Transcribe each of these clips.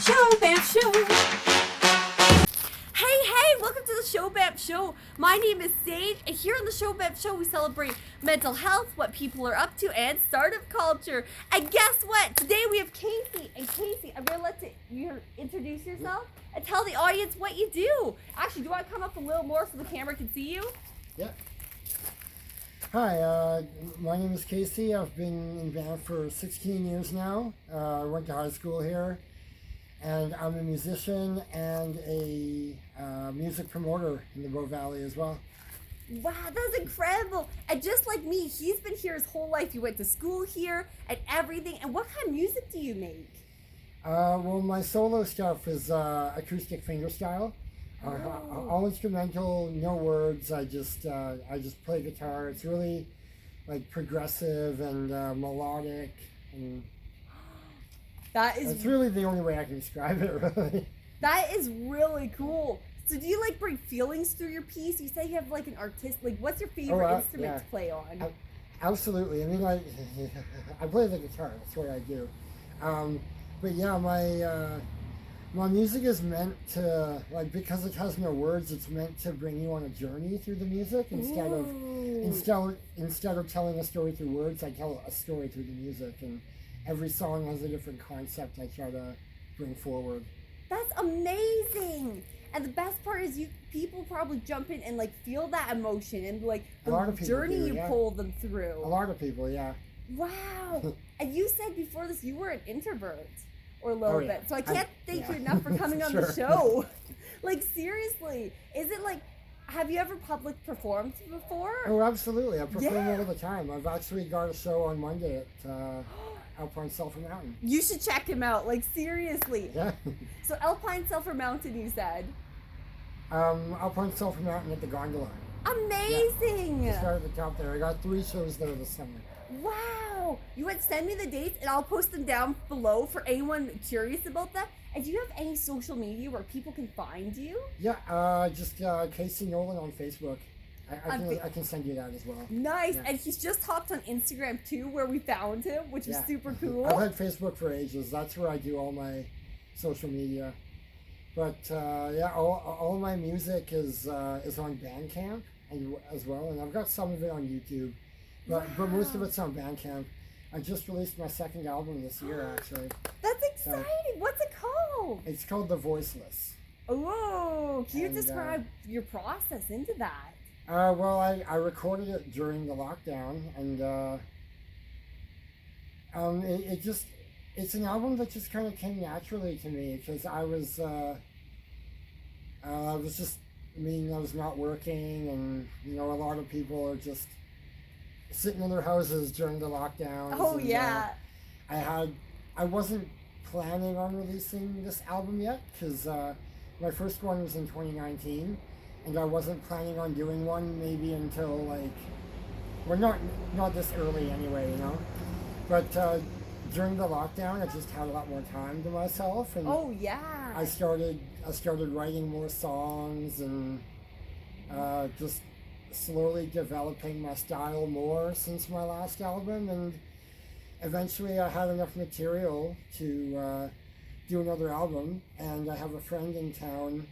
ShowBanff Show. Hey, welcome to the ShowBanff Show. My name is Sage, and here on the ShowBanff Show, we celebrate mental health, what people are up to, and startup culture. And guess what? Today we have Kasey. And Kasey, I'm going to let you introduce yourself and tell the audience what you do. Actually, do you want to come up a little more so the camera can see you? Yeah. Hi, my name is Kasey. I've been in Banff for 16 years now. I went to high school here, and I'm a musician and a music promoter in the Bow Valley as well. Wow, that's incredible. And just like me, he's been here his whole life. You went to school here and everything. And what kind of music do you make? Well, my solo stuff is acoustic fingerstyle. All instrumental, no words. I just play guitar. It's really like progressive and melodic, and it's really the only way I can describe it. Really, that is really cool. So, do you like bring feelings through your piece? You say you have like an artist. Like, what's your favorite instrument to play on? Absolutely. I mean, I play the guitar. That's what I do. But yeah, my music is meant to, like, because it has no words, it's meant to bring you on a journey through the music instead of telling a story through words. I tell a story through the music, and every song has a different concept I try to bring forward. That's amazing. And the best part is people probably jump in and like feel that emotion and like the journey you pull them through. A lot of people, yeah. Wow. And you said before this you were an introvert. Or a little bit. So I can't thank you enough for coming on the show. Like, seriously. Is it like, have you ever public performed before? Oh, absolutely. I perform all the time. I've actually got a show on Monday at Alpine Sulphur Mountain. You should check him out. Like, seriously. Yeah. So Alpine Sulphur Mountain, you said? Alpine Sulphur Mountain at the Gondola. Amazing. Yeah. Start at the top there. I got 3 shows there this summer. Wow! You would send me the dates and I'll post them down below for anyone curious about that. And do you have any social media where people can find you? Yeah, just Kasey Nolan on Facebook. I can send you that as well. Nice! Yeah. And he's just hopped on Instagram too, where we found him, which is super cool. I've had Facebook for ages. That's where I do all my social media. But all my music is on Bandcamp as well, and I've got some of it on YouTube. But most of it's on Bandcamp. I just released my 2nd album this year, actually. That's exciting! What's it called? It's called The Voiceless. Oh, can you describe your process into that? Well, I recorded it during the lockdown, and it's an album that just kind of came naturally to me because I was not working, and a lot of people are just sitting in their houses during the lockdown. Oh, yeah. I wasn't planning on releasing this album yet because my first one was in 2019, and I wasn't planning on doing one maybe until not this early anyway, But during the lockdown, I just had a lot more time to myself, and I started writing more songs and just slowly developing my style more since my last album, and eventually I had enough material to do another album, and I have a friend in town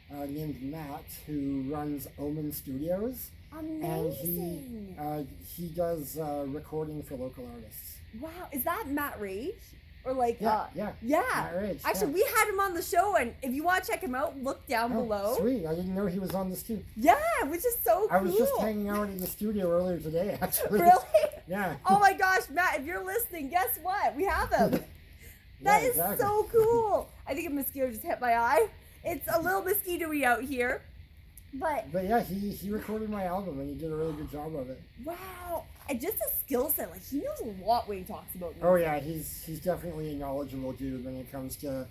named Matt who runs Omen Studios. Amazing. And he does recording for local artists. Wow, is that Matt Rage? Or yeah. Matt Rage. Actually, we had him on the show, and if you want to check him out, look down below. Sweet, I didn't know he was on the studio. Yeah, which is so cool. I was just hanging out in the studio earlier today, actually. Really? Yeah. Oh my gosh, Matt, if you're listening, guess what? We have him. That is so cool. I think a mosquito just hit my eye. It's a little mosquito-y out here. But yeah, he recorded my album, and he did a really good job of it. Wow. And just a skill set, like he knows a lot when he talks about music. Oh yeah, he's definitely a knowledgeable dude when it comes to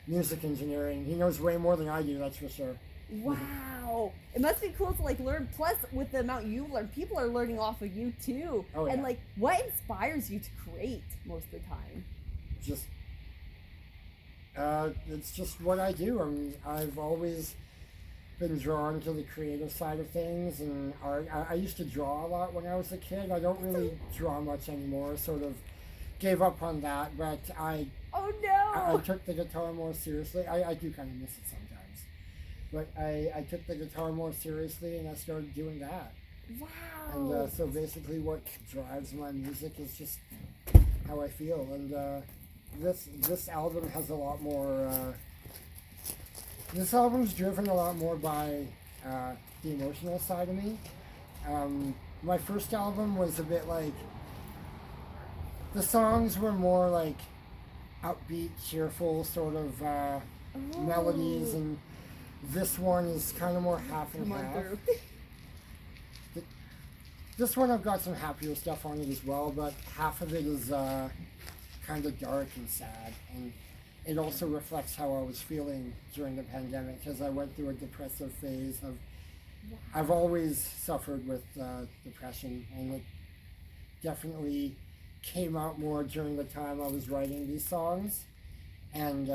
music engineering. He knows way more than I do, that's for sure. Wow. It must be cool to learn. Plus, with the amount you learn, people are learning off of you too. Oh, yeah. And what inspires you to create most of the time? It's just what I do. I mean, I've always been drawn to the creative side of things and art. I used to draw a lot when I was a kid. I don't really draw much anymore, sort of gave up on that, but I Oh I no! took the guitar more seriously. I do kind of miss it sometimes. But I took the guitar more seriously and I started doing that. Wow. And so basically what drives my music is just how I feel. And this album has a lot more... this album's driven a lot more by the emotional side of me. My first album was a bit like... The songs were more like upbeat, cheerful sort of melodies, and this one is kind of more half and half. This one I've got some happier stuff on it as well, but half of it is kind of dark and sad, and it also reflects how I was feeling during the pandemic, because I went through a depressive phase. I've always suffered with depression, and it definitely came out more during the time I was writing these songs, and you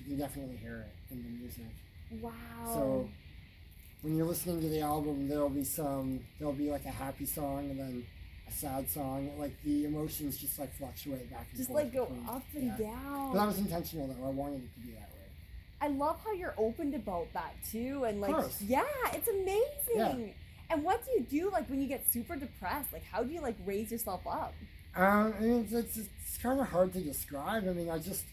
can definitely hear it in the music. Wow. So when you're listening to the album, there'll be like a happy song and then a sad song. Like the emotions just like fluctuate back and just forth. like go up and down. But that was intentional though. I wanted it to be that way. I love how you're open about that too, and like, Of course. yeah, it's amazing. Yeah. And what do you do like when you get super depressed? Like, how do you like raise yourself up? I mean, it's kind of hard to describe. I mean, I just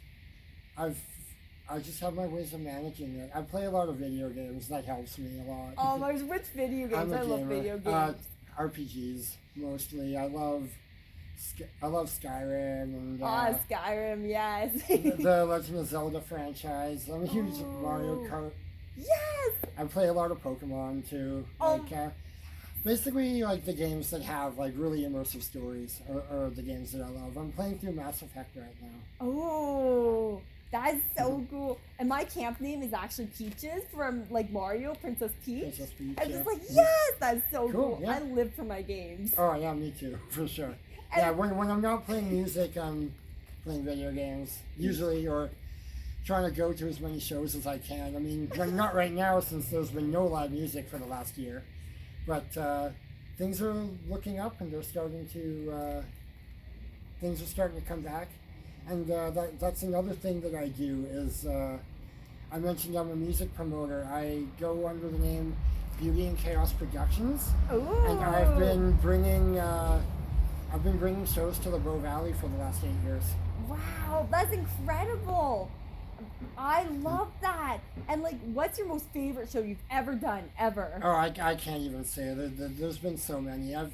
have my ways of managing it. I play a lot of video games. That helps me a lot. Oh, which video games? I love video games. RPGs mostly. I love Skyrim and Skyrim, yes. the Legend of Zelda franchise. I'm a huge Mario Kart. Yes. I play a lot of Pokemon too. Basically, like the games that have like really immersive stories are the games that I love. I'm playing through Mass Effect right now. Oh, that's so cool. And my camp name is actually Peaches from like Mario, Princess Peach. Princess Peach, I'm yeah. just like, yes, that's so cool. Yeah. I live for my games. Oh yeah, me too, for sure. And yeah, when I'm not playing music, I'm playing video games usually, or trying to go to as many shows as I can. I mean, not right now since there's been no live music for the last year. But things are looking up, and things are starting to come back. And that's another thing that I do is I mentioned I'm a music promoter. I go under the name Beauty and Chaos Productions. Ooh. And I've been bringing shows to the Bow Valley for the last 8 years. Wow, that's incredible. I love that. And like, what's your most favorite show you've ever done, ever? Oh, I can't even say. There's been so many. I've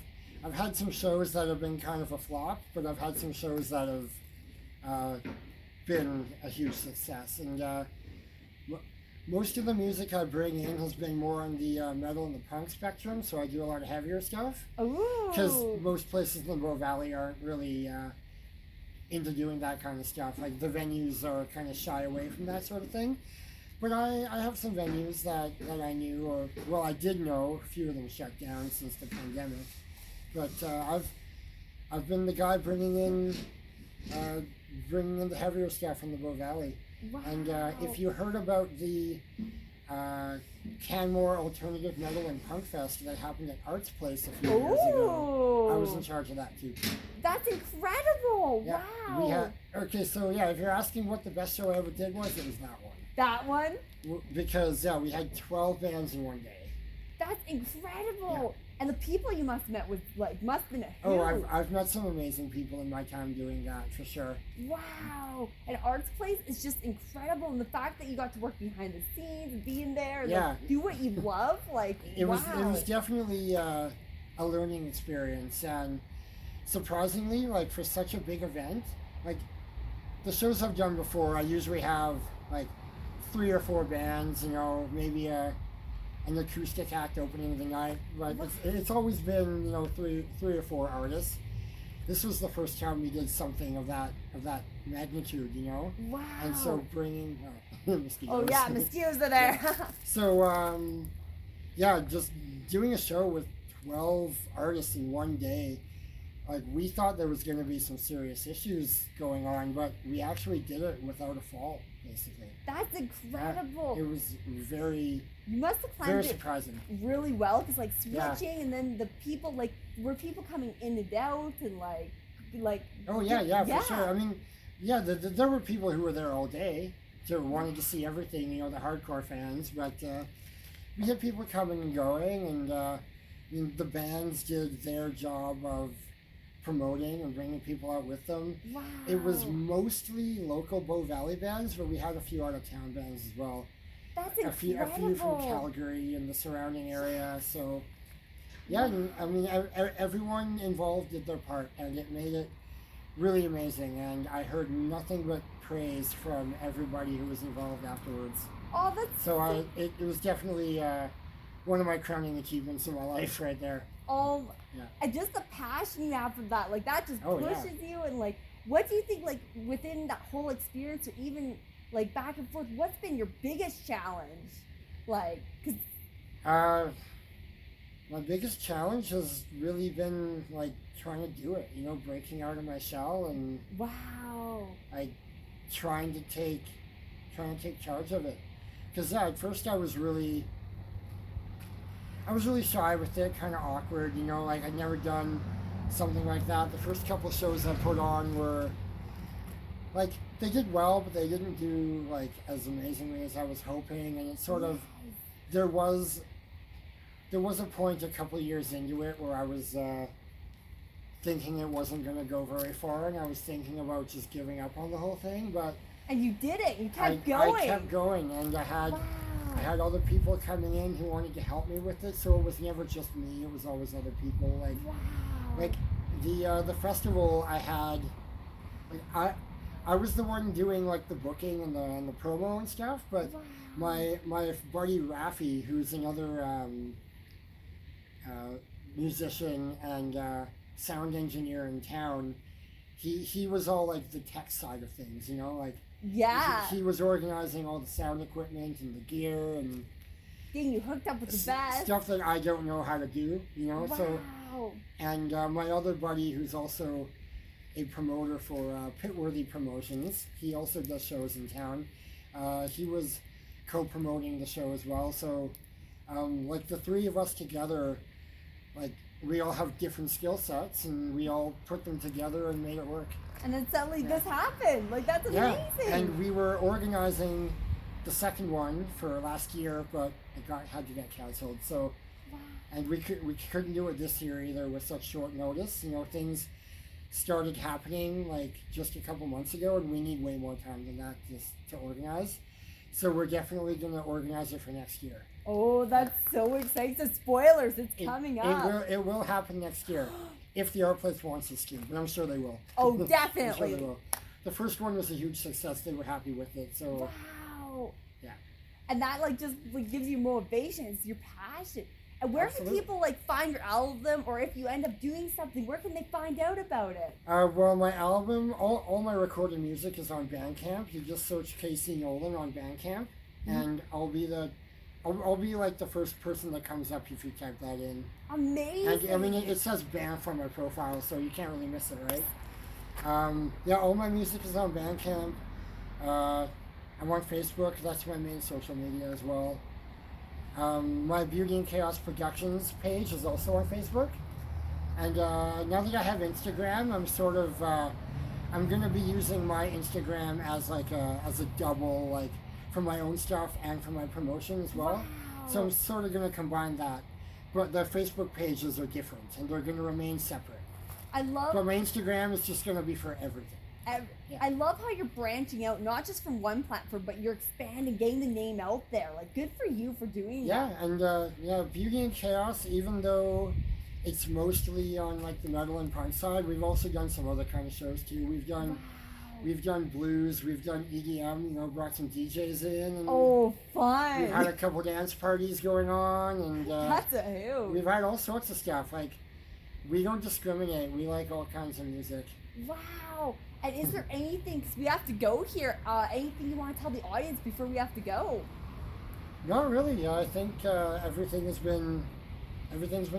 had some shows that have been kind of a flop, but I've had some shows that have been a huge success. And most of the music I bring in has been more on the metal and the punk spectrum, so I do a lot of heavier stuff. Because most places in the Bow Valley aren't really into doing that kind of stuff. Like the venues are kind of shy away from that sort of thing. But I have some venues that I knew, I did know. A few of them shut down since the pandemic. But I've been the guy bringing in the heavier stuff from the Bow Valley. Wow. And if you heard about the Canmore Alternative Metal and Punk Fest that happened at Arts Place a few years ago, I was in charge of that too. That's incredible! Yeah, Wow! If you're asking what the best show I ever did was, it was that one. That one? Because, we had 12 bands in one day. That's incredible! Yeah. And the people you must have met must have been a huge... Oh, I've met some amazing people in my time doing that, for sure. Wow! And Arts Place is just incredible, and the fact that you got to work behind the scenes, be in there, and do what you love, it was definitely a learning experience, and surprisingly, for such a big event, the shows I've done before, I usually have 3 or 4 bands, maybe an acoustic act opening the night, but it's always been 3 or 4 artists. This was the first time we did something of that magnitude, Wow! And so bringing mosquitoes. Oh yeah, mosquitoes are there. So just doing a show with 12 artists in one day. We thought there was going to be some serious issues going on, but we actually did it without a fault, basically. That's incredible. It was very, you must have planned very surprising. Really well, because switching, and then the people, were people coming in and out, and Oh yeah, for sure. I mean, Yeah, there were people who were there all day, who wanted to see everything, the hardcore fans, but we had people coming and going, and the bands did their job of promoting and bringing people out with them. Wow. It was mostly local Bow Valley bands, but we had a few out-of-town bands as well. That's A few from Calgary and the surrounding area, so yeah, I mean, everyone involved did their part, and it made it really amazing, and I heard nothing but praise from everybody who was involved afterwards. Oh, that's so it was definitely one of my crowning achievements in my life right there. Oh, yeah. And just the passion you have for that, like that just pushes you. And like, what do you think, like within that whole experience, or even like back and forth, what's been your biggest challenge? Like, 'cause my biggest challenge has really been like trying to do it, breaking out of my shell, and wow, like trying to take charge of it. Because at first I was really shy with it, kind of awkward, like I'd never done something like that. The first couple shows I put on were like, they did well, but they didn't do like as amazingly as I was hoping, and it sort of, there was a point a couple of years into it where I was thinking it wasn't going to go very far, and I was thinking about just giving up on the whole thing, but and you did it. You kept going. I kept going, and I had other people coming in who wanted to help me with it, so it was never just me. It was always other people. Like the festival I had, like I was the one doing like the booking and the promo and stuff, but my buddy Rafi, who's another musician and sound engineer in town, he was all like the tech side of things, like. Yeah. He was organizing all the sound equipment and the gear and getting you hooked up with the best stuff that I don't know how to do, Wow. So, and my other buddy, who's also a promoter for Pitworthy Promotions, he also does shows in town. He was co-promoting the show as well. So, like the three of us together, like we all have different skill sets, and we all put them together and made it work. And then suddenly this happened. Like, that's amazing. Yeah, and we were organizing the second one for last year, but it had to get canceled. So, and we couldn't do it this year either with such short notice. Things started happening like just a couple months ago, and we need way more time than that just to organize. So we're definitely going to organize it for next year. Oh, that's so exciting. So spoilers, it's coming up. It will happen next year. If the art place wants us to, but I'm sure they will. Oh, definitely. I'm sure they will. The first one was a huge success. They were happy with it. So. Wow. Yeah. And that just gives you motivation. It's your passion. And where can people find your album, or if you end up doing something, where can they find out about it? Well, my album, all my recorded music is on Bandcamp. You just search Kasey Nolan on Bandcamp, and I'll be like the first person that comes up if you type that in. Amazing. And I mean, it says Banff on my profile, so you can't really miss it, right? Yeah, all my music is on Bandcamp. I'm on Facebook. That's my main social media as well. My Beauty and Chaos Productions page is also on Facebook. And now that I have Instagram, I'm going to be using my Instagram as a double, for my own stuff and for my promotion as well. Wow. So I'm sort of going to combine that. But the Facebook pages are different, and they're going to remain separate. But my Instagram is just going to be for everything. Yeah. I love how you're branching out, not just from one platform, but you're expanding, getting the name out there. Good for you for doing that. Yeah, and Beauty and Chaos, even though it's mostly on the metal and punk side, we've also done some other kind of shows too. We've done blues, we've done EDM, brought some DJs in. And fun. We've had a couple dance parties going on, and that's a hoot. We've had all sorts of stuff. We don't discriminate. We like all kinds of music. Wow. And is there anything, because we have to go here, anything you want to tell the audience before we have to go? Not really. I think everything's been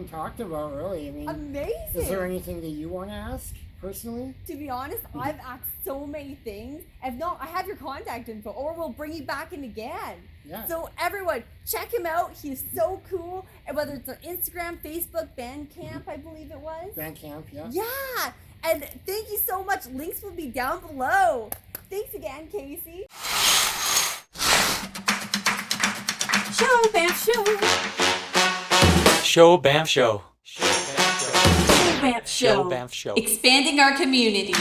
talked about, really. I mean, amazing. Is there anything that you want to ask? Personally? To be honest, I've asked so many things. If not, I have your contact info, or we'll bring you back in again. Yeah. So everyone, check him out. He's so cool. And whether it's on Instagram, Facebook, Bandcamp, I believe it was. Bandcamp, yeah. Yeah. And thank you so much. Links will be down below. Thanks again, Kasey. ShowBanff Show. ShowBanff Show. ShowBanff Show. ShowBanff Show. Expanding our community.